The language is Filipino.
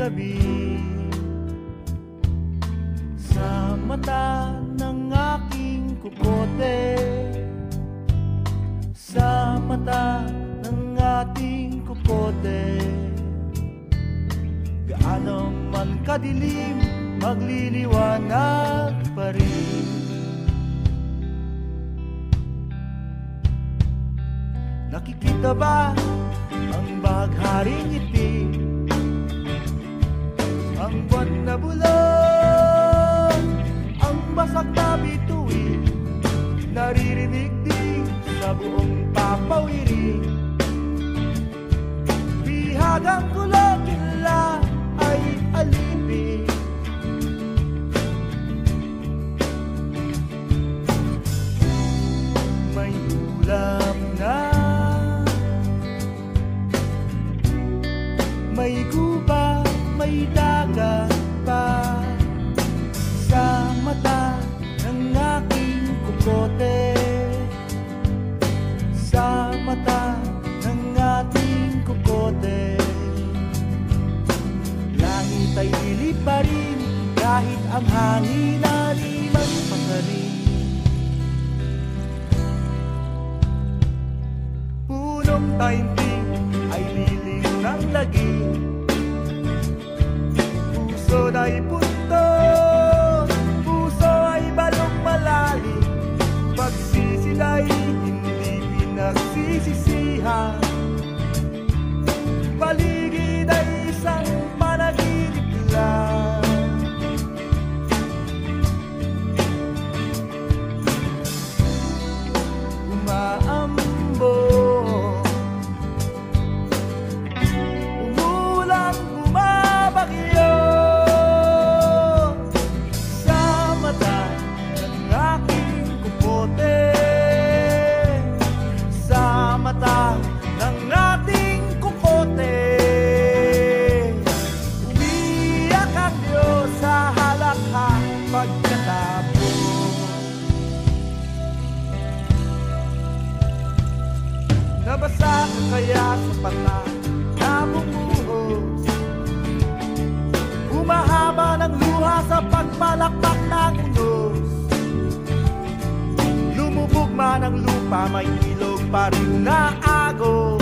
gabi. Sa mata ng aking kukote, sa mata ng ating kukote, gaano man kadilim, magliliwanag pa rin. Nakikita ba ang bagharing itim, ang buwan na bulong, ang basak na bituin, naririnig din sa buong papawirin. Bihagang kulong nila ay alipin. May ulam na, may guba, may dagat pa sa mata ng aking kukote, sa mata ng ating kukote. Langit ay dilim pa rin kahit ang hangin ay magpasarin. Punong tainting ay liling ng lagi, puso ay punto, puso ay balong malalim. Pagsisila'y hindi pinagsisisihan, paligid ay isang panaginip lang. Umaambon, umulang, bumabagyo sa mata ng aking kukote, sa mata ng ating kukote. Umiyak ang Diyos sa halakhak pagkatapos. Nabasa ka kaya sa pata na bumuhos, humahaba ng luha sa pagpalakpak ng unos. Lumubog man ang lupa, may ilog pa rin na agos.